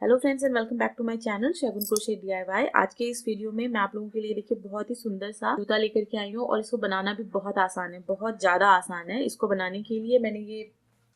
Hello friends and welcome back to my channel Shagun crochet DIY. आज के इस video में मैं आप लोगों के लिए देखिए बहुत ही सुंदर सा जूता लेकर के आई हूँ और इसको बनाना भी बहुत आसान है, बहुत ज़्यादा आसान है। इसको बनाने के लिए मैंने ये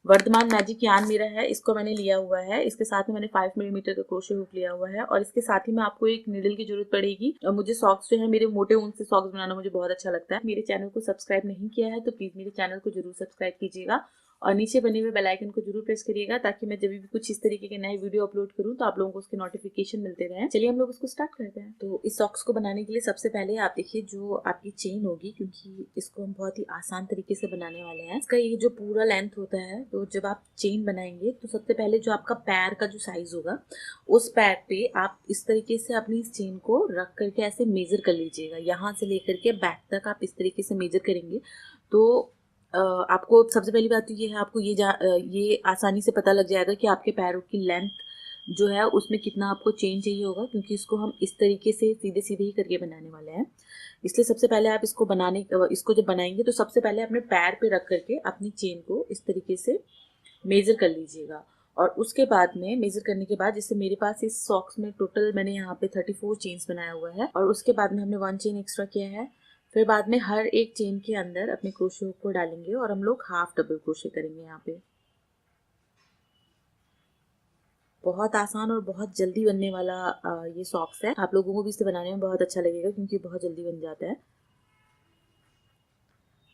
वर्धमान मैजिक यार्न मेरा है, इसको मैंने लिया हुआ है। इसके साथ में मैंने 5 मिलीमीटर का क्रोशे हुक लिया हुआ है और इसके साथ ही में आपको एक नीडल की जरूरत पड़ेगी। और मुझे सॉक्स जो है मेरे मोटे ऊन से सॉक्स बनाना मुझे बहुत अच्छा लगता है। मेरे चैनल को सब्सक्राइब नहीं किया है तो प्लीज मेरे चैनल को जरूर सब्सक्राइब कीजिएगा और नीचे बने हुए बेल आइकन को जरूर प्रेस करिएगा ताकि मैं जब भी कुछ इस तरीके के नए वीडियो अपलोड करूं तो आप लोगों को उसके नोटिफिकेशन मिलते रहे। चलिए हम लोग इसको स्टार्ट करते हैं। तो इस सॉक्स को बनाने के लिए सबसे पहले आप देखिए जो आपकी चेन होगी, क्योंकि इसको हम बहुत ही आसान तरीके से बनाने वाले हैं। इसका ये जो पूरा लेंथ होता है, तो जब आप चेन बनाएंगे तो सबसे पहले जो आपका पैर का जो साइज होगा उस पैर पे आप इस तरीके से अपनी इस चेन को रख करके ऐसे मेजर कर लीजिएगा। यहाँ से लेकर के बैक तक आप इस तरीके से मेजर करेंगे तो आपको सबसे पहली बात तो ये है, आपको ये आसानी से पता लग जाएगा कि आपके पैरों की लेंथ जो है उसमें कितना आपको चेन चाहिए होगा, क्योंकि इसको हम इस तरीके से सीधे सीधे ही करके बनाने वाले हैं। इसलिए सबसे पहले आप इसको जब बनाएंगे तो सबसे पहले अपने पैर पे रख करके अपनी चेन को इस तरीके से मेजर कर लीजिएगा। और उसके बाद में मेजर करने के बाद, जैसे मेरे पास इस सॉक्स में टोटल मैंने यहाँ पे 34 चेन्स बनाया हुआ है और उसके बाद में हमने 1 चेन एक्स्ट्रा किया है। फिर बाद में हर एक चेन के अंदर अपने क्रोशे हुक को डालेंगे और हम लोग हाफ डबल क्रोशे करेंगे। यहाँ पे बहुत आसान और बहुत जल्दी बनने वाला ये सॉक्स है। आप लोगों को भी इसे बनाने में बहुत अच्छा लगेगा क्योंकि बहुत जल्दी बन जाता है।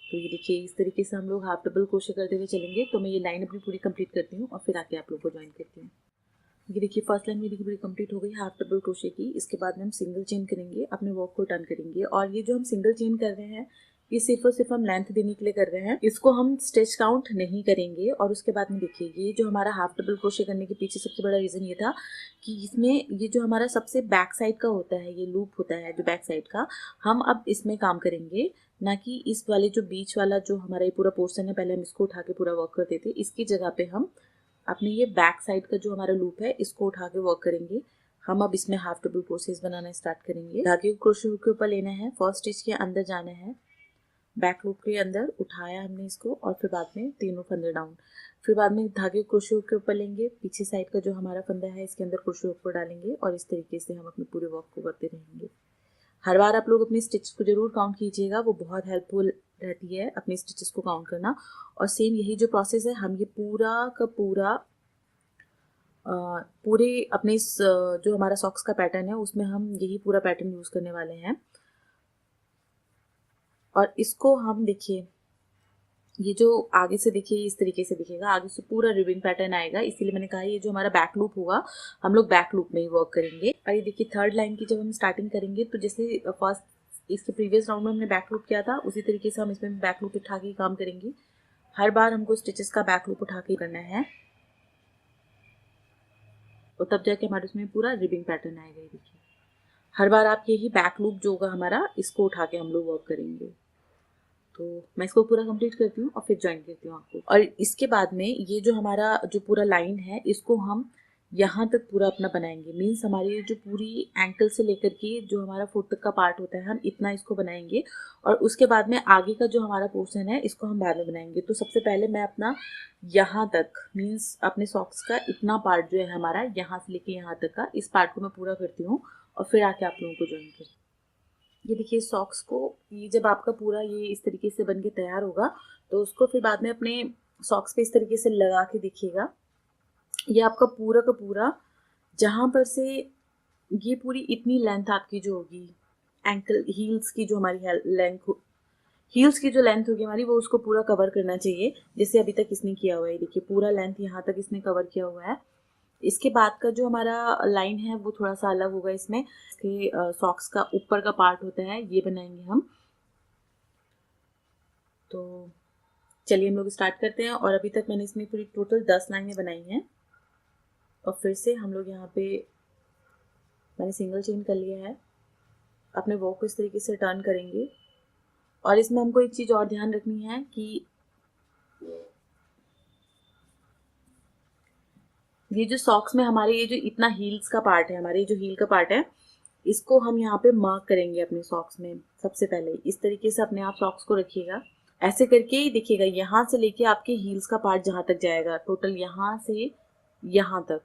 तो ये देखिए इस तरीके से हम लोग हाफ डबल क्रोशे करते हुए चलेंगे। तो मैं ये लाइन अपनी पूरी कंप्लीट करती हूँ और फिर आके आप लोग को ज्वाइन करती हूँ। ये देखिए फर्स्ट लाइन मेरी पूरी कंप्लीट हो गई हाफ डबल क्रोशे की। इसके बाद में हम सिंगल चेन करेंगे, अपने वर्क को टर्न करेंगे। और ये जो हम सिंगल चेन कर रहे हैं ये सिर्फ और सिर्फ हम लेंथ देने के लिए कर रहे हैं, इसको हम स्टिच काउंट नहीं करेंगे। और उसके बाद में देखिए ये जो हमारा हाफ डबल क्रोशे करने के पीछे सबसे बड़ा रीज़न ये था कि इसमें ये जो हमारा सबसे बैक साइड का होता है, ये लूप होता है जो बैक साइड का, हम अब इसमें काम करेंगे, ना कि इस वाले जो बीच वाला जो हमारा ये पूरा पोर्शन है पहले हम इसको उठा के पूरा वर्क करते थे। इसकी जगह पे हम अपने ये बैक साइड का जो हमारा लूप है इसको उठा के वर्क करेंगे। हम अब इसमें हाफ डबल क्रोशेस बनाना स्टार्ट करेंगे। धागे को क्रोशे हुक के ऊपर लेना है, फर्स्ट स्टिच के अंदर जाना है, बैक लूप के अंदर उठाया हमने इसको और फिर बाद में तीनों फंदे डाउन। फिर बाद में धागे को क्रोशे हुक के ऊपर लेंगे, पीछे साइड का जो हमारा फंदा है इसके अंदर क्रोशे हुक को डालेंगे और इस तरीके से हम अपने पूरे वर्क को करते रहेंगे। हर बार आप लोग अपनी स्टिचेस को जरूर काउंट कीजिएगा, वो बहुत हेल्पफुल रहती है अपनी स्टिचेस को काउंट करना। और सेम यही जो प्रोसेस है हम ये पूरा का पूरा पूरे अपने इस जो हमारा सॉक्स का पैटर्न है उसमें हम यही पूरा पैटर्न यूज करने वाले हैं। और इसको हम देखिए ये जो आगे से देखिए इस तरीके से दिखेगा, आगे से पूरा रिबिन पैटर्न आएगा, इसीलिए मैंने कहा ये जो हमारा बैक लूप होगा हम लोग बैक लूप में ही वर्क करेंगे। और ये देखिए थर्ड लाइन की जब हम स्टार्टिंग करेंगे तो जैसे फर्स्ट इसके प्रीवियस राउंड में हमने बैक लूप किया था उसी तरीके से हम इसमें बैक लूप उठा के काम करेंगे। हर बार हमको स्टिचेस का बैक लूप उठा के करना है और तब जाके हमारे उसमें पूरा रिबिंग पैटर्न आएगा। ये देखिए हर बार आप यही बैक लूप जो होगा हमारा इसको उठा के हम लोग वर्क करेंगे। तो मैं इसको पूरा कंप्लीट करती हूँ और फिर ज्वाइन करती हूँ आपको। और इसके बाद में ये जो हमारा जो पूरा लाइन है इसको हम यहाँ तक पूरा अपना बनाएंगे। मीन्स हमारी जो पूरी एंकल से लेकर के जो हमारा फुट तक का पार्ट होता है हम इतना इसको बनाएंगे और उसके बाद में आगे का जो हमारा पोर्शन है इसको हम बाद में बनाएंगे। तो सबसे पहले मैं अपना यहाँ तक मीन्स अपने सॉक्स का इतना पार्ट जो है हमारा यहाँ से लेके यहाँ तक का, इस पार्ट को मैं पूरा करती हूँ और फिर आके आप लोगों को ज्वाइन करती हूँ। ये देखिए सॉक्स को ये जब आपका पूरा ये इस तरीके से बन के तैयार होगा तो उसको फिर बाद में अपने सॉक्स पे इस तरीके से लगा के देखिएगा। ये आपका पूरा का पूरा जहाँ पर से ये पूरी इतनी लेंथ आपकी जो होगी एंकल हील्स की जो हमारी लेंथ हील्स की जो लेंथ होगी हमारी वो उसको पूरा कवर करना चाहिए, जैसे अभी तक इसने किया हुआ है। देखिए पूरा लेंथ यहाँ तक इसने कवर किया हुआ है। इसके बाद का जो हमारा लाइन है वो थोड़ा सा अलग होगा। इसमें इसके सॉक्स का ऊपर का पार्ट होता है ये बनाएंगे हम। तो चलिए हम लोग स्टार्ट करते हैं। और अभी तक मैंने इसमें पूरी टोटल 10 लाइनें बनाई हैं और फिर से हम लोग यहाँ पे मैंने सिंगल चेन कर लिया है, अपने वर्क को इस तरीके से टर्न करेंगे। और इसमें हमको एक चीज़ और ध्यान रखनी है कि ये जो सॉक्स में हमारे ये जो इतना हील्स का पार्ट है, हमारे जो हील का पार्ट है इसको हम यहाँ पे मार्क करेंगे अपने सॉक्स में। सबसे पहले इस तरीके से अपने आप सॉक्स को रखिएगा, ऐसे करके ही देखिएगा यहाँ से लेके आपके हील्स का पार्ट जहाँ तक जाएगा टोटल यहाँ से यहाँ तक,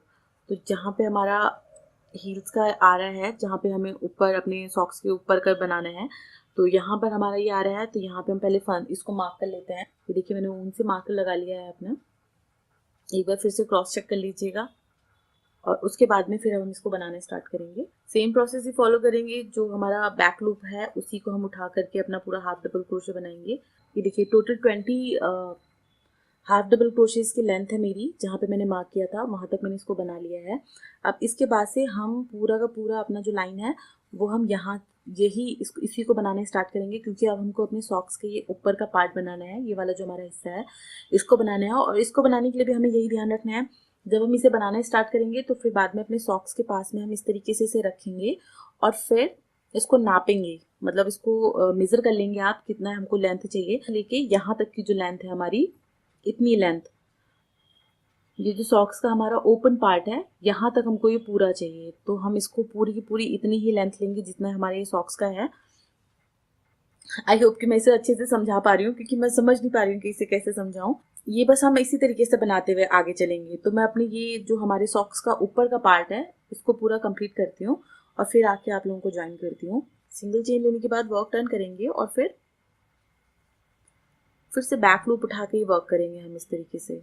तो जहाँ पे हमारा हील्स का आ रहा है, जहाँ पे हमें ऊपर अपने सॉक्स के ऊपर कर बनाना है, तो यहाँ पर हमारा ये आ रहा है। तो यहाँ पे हम पहले इसको मार्क कर लेते हैं। ये देखिए मैंने ऊन से मार्कर लगा लिया है अपना। एक बार फिर से क्रॉस चेक कर लीजिएगा और उसके बाद में फिर हम इसको बनाना स्टार्ट करेंगे। सेम प्रोसेस ही फॉलो करेंगे। जो हमारा बैक लूप है उसी को हम उठा करके अपना पूरा हाफ डबल क्रोशे बनाएंगे। ये देखिए टोटल 20 हाफ डबल क्रोशेस की लेंथ है मेरी, जहाँ पे मैंने मार्क किया था वहाँ तक मैंने इसको बना लिया है। अब इसके बाद से हम पूरा का पूरा अपना जो लाइन है वो हम यहाँ इसी को बनाने स्टार्ट करेंगे, क्योंकि अब हमको अपने सॉक्स के ये ऊपर का पार्ट बनाना है। ये वाला जो हमारा हिस्सा है इसको बनाना है, और इसको बनाने के लिए भी हमें यही ध्यान रखना है, जब हम इसे बनाना स्टार्ट करेंगे तो फिर बाद में अपने सॉक्स के पास में हम इस तरीके से इसे रखेंगे और फिर इसको नापेंगे। मतलब इसको मेजर कर लेंगे आप कितना हमको लेंथ चाहिए, लेके यहाँ तक की जो लेंथ है हमारी, इतनी लेंथ। ये जो सॉक्स का हमारा ओपन पार्ट है यहाँ तक हमको ये पूरा चाहिए, तो हम इसको पूरी की पूरी इतनी ही लेंथ लेंगे जितना हमारे सॉक्स का है। आई होप कि मैं इसे अच्छे से समझा पा रही हूँ, क्योंकि मैं समझ नहीं पा रही हूँ कि इसे कैसे समझाऊं। ये बस हम इसी तरीके से बनाते हुए आगे चलेंगे। तो मैं अपनी ये जो हमारे सॉक्स का ऊपर का पार्ट है इसको पूरा कंप्लीट करती हूँ और फिर आके आप लोगों को ज्वाइन करती हूँ। सिंगल चेन लेने के बाद वर्क टर्न करेंगे और फिर से बैक लूप उठा के ही वर्क करेंगे हम इस तरीके से।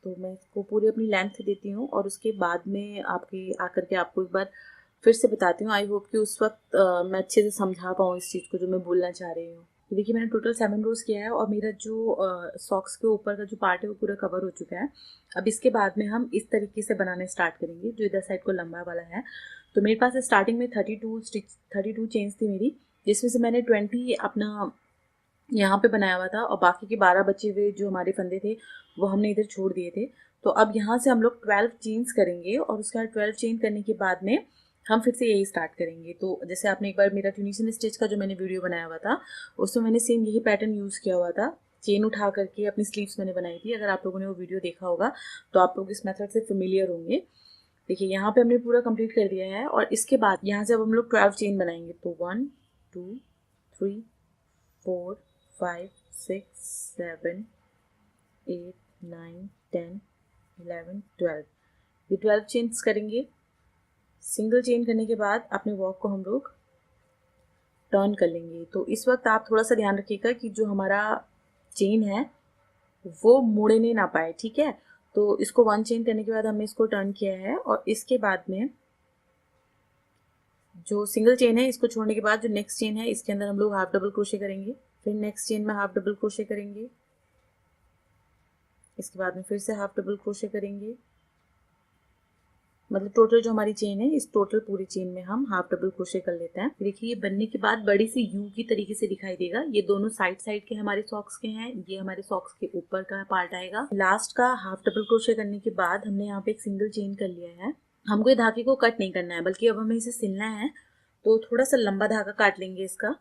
तो मैं इसको पूरी अपनी लेंथ देती हूँ और उसके बाद में आपके आकर के आपको एक बार फिर से बताती हूँ। आई होप कि उस वक्त मैं अच्छे से समझा पाऊँ इस चीज़ को जो मैं बोलना चाह रही हूँ। तो देखिए मैंने टोटल 7 रोज किया है और मेरा जो सॉक्स के ऊपर का जो पार्ट है वो पूरा कवर हो चुका है। अब इसके बाद में हम इस तरीके से बनाने स्टार्ट करेंगे जो इधर साइड को लंबा वाला है। तो मेरे पास स्टार्टिंग में 32 चेन्स थी मेरी, जिसमें से मैंने 20 अपना यहाँ पे बनाया हुआ था और बाकी के 12 बचे हुए जो हमारे फंदे थे वो हमने इधर छोड़ दिए थे। तो अब यहाँ से हम लोग 12 चेन्स करेंगे और उसके बाद 12 चेन करने के बाद में हम फिर से यही स्टार्ट करेंगे। तो जैसे आपने एक बार मेरा ट्यूनिशियन स्टिच का जो मैंने वीडियो बनाया हुआ था उसमें मैंने सेम यही पैटर्न यूज़ किया हुआ था। चेन उठा करके अपनी स्लीव्स मैंने बनाई थी। अगर आप लोगों ने वो वीडियो देखा होगा तो आप लोग इस मेथड से फेमिलियर होंगे। देखिए यहाँ पे हमने पूरा कंप्लीट कर दिया है और इसके बाद यहाँ से अब हम लोग 12 चेन बनाएंगे। तो 1 2 3 4 5 6 7 8 9 10 11 12, ये 12 चेन्स करेंगे। सिंगल चेन करने के बाद अपने वर्क को हम लोग टर्न कर लेंगे। तो इस वक्त आप थोड़ा सा ध्यान रखिएगा कि जो हमारा चेन है वो मुड़ने ना पाए, ठीक है। तो इसको 1 चेन करने के बाद हमने इसको टर्न किया है और इसके बाद में जो सिंगल चेन है इसको छोड़ने के बाद जो नेक्स्ट चेन है इसके अंदर हम लोग हाफ डबल क्रोशे करेंगे। फिर नेक्स्ट चेन में हाफ डबल क्रोशे करेंगे। इसके बाद में फिर से हाफ डबल क्रोशे करेंगे। मतलब टोटल जो हमारी चेन है इस टोटल पूरी चेन में हम हाफ डबल क्रोशे कर लेते हैं। देखिए ये बनने के बाद बड़ी सी यू की तरीके से दिखाई देगा। ये दोनों साइड साइड के हमारे सॉक्स के हैं, ये हमारे सॉक्स के ऊपर का पार्ट आएगा। लास्ट का हाफ डबल क्रोशे करने के बाद हमने यहाँ पे एक सिंगल चेन कर लिया है। हमको ये धागे को कट नहीं करना है बल्कि अब हमें इसे सिलना है। तो थोड़ा सा लंबा धागा काट लेंगे इसका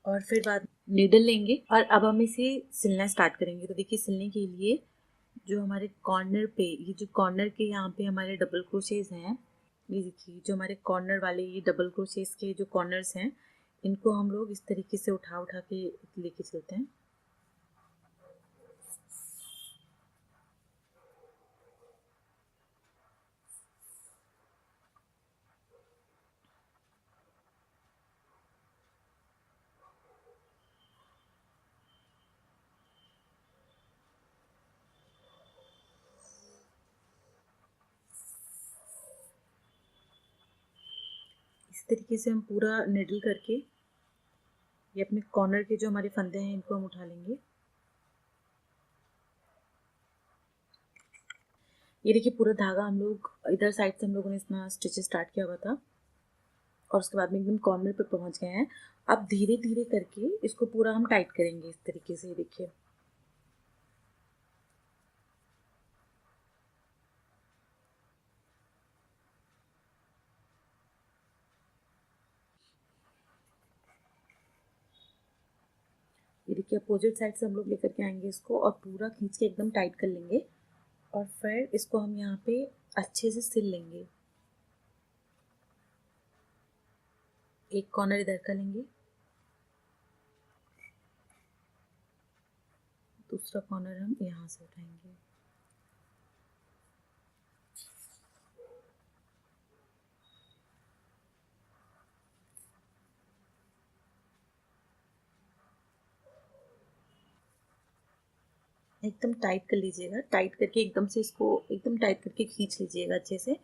और फिर बाद नीडल लेंगे और अब हम इसे सिलना स्टार्ट करेंगे। तो देखिए सिलने के लिए जो हमारे कॉर्नर पे ये जो कॉर्नर के यहाँ पे हमारे डबल क्रोशेस हैं, ये देखिए जो हमारे कॉर्नर वाले ये डबल क्रोशेस के जो कॉर्नर्स हैं इनको हम लोग इस तरीके से उठा उठा के लेके चलते हैं। इस तरीके से हम पूरा निडल करके ये अपने कॉर्नर के जो हमारे फंदे हैं इनको हम उठा लेंगे। ये देखिए पूरा धागा हम लोग इधर साइड से हम लोगों ने इतना स्टिचेस स्टार्ट किया हुआ था और उसके बाद में एकदम कॉर्नर पे पहुंच गए हैं। अब धीरे धीरे करके इसको पूरा हम टाइट करेंगे इस तरीके से। देखिए ये देखिए अपोजिट साइड से हम लोग लेकर के आएंगे इसको और पूरा खींच के एकदम टाइट कर लेंगे और फिर इसको हम यहाँ पे अच्छे से सिल लेंगे। एक कॉर्नर इधर का लेंगे दूसरा कॉर्नर हम यहाँ से उठाएंगे। एकदम टाइट कर लीजिएगा, टाइट करके एकदम से इसको एकदम टाइट करके खींच लीजिएगा अच्छे से,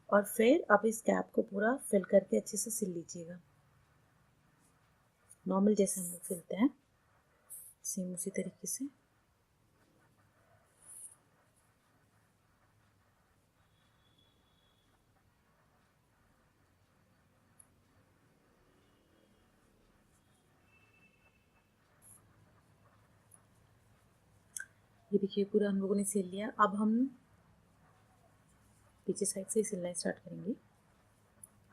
और फिर अब इस गैप को पूरा फिल करके अच्छे से सिल लीजिएगा, नॉर्मल जैसे हम लोग सिलते हैं सेम उसी तरीके से। ये देखिए पूरा हम लोगों ने सिल लिया। अब हम पीछे साइड से सिलना स्टार्ट करेंगे।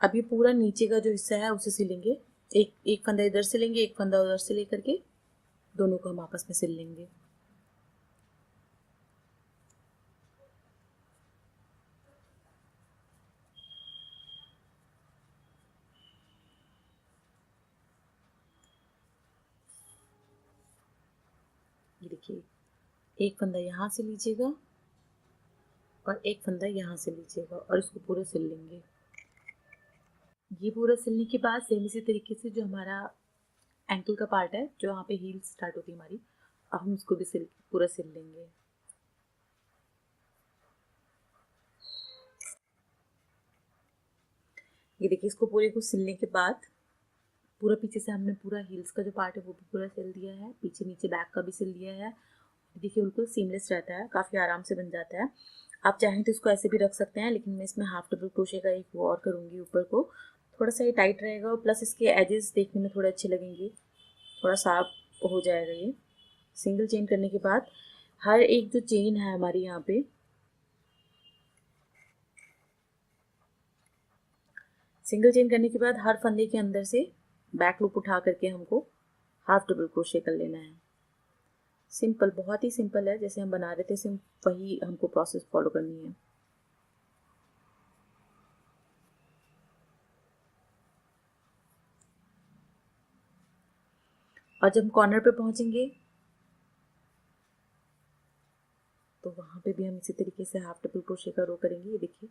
अब ये पूरा नीचे का जो हिस्सा है उसे सिलेंगे, एक एक फंदा इधर से लेंगे, एक फंदा उधर से लेकर के दोनों को हम आपस में सिल लेंगे। ये देखिए, एक फंदा यहाँ से लीजिएगा और एक फंदा यहाँ से लीजिएगा और इसको पूरा सिल लेंगे। ये पूरा सिलने के बाद सेम इसी तरीके से जो हमारा एंकल का पार्ट है, जो यहाँ पे हील स्टार्ट होती है हमारी, अब हम इसको भी पूरा सिल लेंगे। ये देखिए, इसको पूरे को सिलने के बाद पूरा पीछे से हमने पूरा हील्स का जो पार्ट है वो भी पूरा सिल दिया है, पीछे नीचे बैक का भी सिल दिया है। देखिए बिल्कुल सीमलेस रहता है, काफ़ी आराम से बन जाता है। आप चाहें तो इसको ऐसे भी रख सकते हैं, लेकिन मैं इसमें हाफ डबल क्रोशे का एक वो और करूँगी ऊपर को, थोड़ा सा ये टाइट रहेगा और प्लस इसके एजेस देखने में थोड़े अच्छे लगेंगे, थोड़ा साफ हो जाएगा। ये सिंगल चेन करने के बाद हर एक जो चेन है हमारी यहाँ पे, सिंगल चेन करने के बाद हर फंदे के अंदर से बैक लूप उठा करके हमको हाफ डबल क्रोशे कर लेना है। सिंपल, बहुत ही सिंपल है, जैसे हम बना रहे थे सिम वही हमको प्रोसेस फॉलो करनी है। और जब कॉर्नर पे पहुंचेंगे तो वहाँ पे भी हम इसी तरीके से हाफ डबल क्रोशे का रो करेंगे। ये देखिए,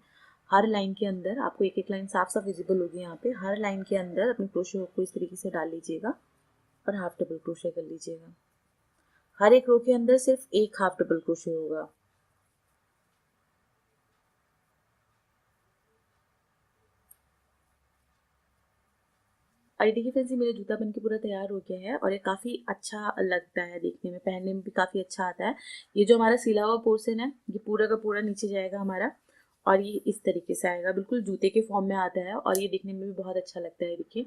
हर लाइन के अंदर आपको एक एक लाइन साफ साफ विजिबल होगी यहाँ पे। हर लाइन के अंदर अपने क्रोशे हुक को इस तरीके से डाल लीजिएगा और हाफ डबल क्रोशे कर लीजिएगा। हर एक रो के अंदर सिर्फ एक हाफ डबल क्रोशे होगा। और ये देखिए फ्रेंड्स, ये मेरा जूता बनके पूरा तैयार हो गया है और ये काफ़ी अच्छा लगता है देखने में, पहनने में भी काफ़ी अच्छा आता है। ये जो हमारा सिला हुआ पोर्शन है ये पूरा का पूरा नीचे जाएगा हमारा, और ये इस तरीके से आएगा, बिल्कुल जूते के फॉर्म में आता है और ये दिखने में भी बहुत अच्छा लगता है देखिए,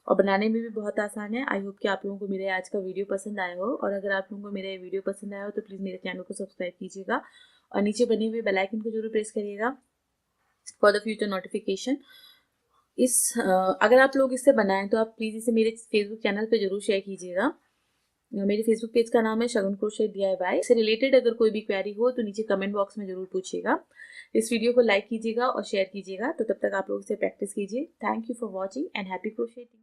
और बनाने में भी बहुत आसान है। आई होप कि आप लोगों को मेरे आज का वीडियो पसंद आया हो, और अगर आप लोगों को मेरा वीडियो पसंद आया हो तो प्लीज़ मेरे चैनल को सब्सक्राइब कीजिएगा और नीचे बने हुए बेल आइकन को जरूर प्रेस करिएगा फॉर द फ्यूचर नोटिफिकेशन। अगर आप लोग इससे बनाएं तो आप प्लीज़ इसे मेरे फेसबुक चैनल पे जरूर शेयर कीजिएगा। मेरे फेसबुक पेज का नाम है शगुन क्रोशे DIY। इससे रिलेटेड अगर कोई भी क्वेरी हो तो नीचे कमेंट बॉक्स में जरूर पूछिएगा। इस वीडियो को लाइक कीजिएगा और शेयर कीजिएगा। तो तब तक आप लोग इसे प्रैक्टिस कीजिए। Thank you for watching and happy क्रोशेटिंग।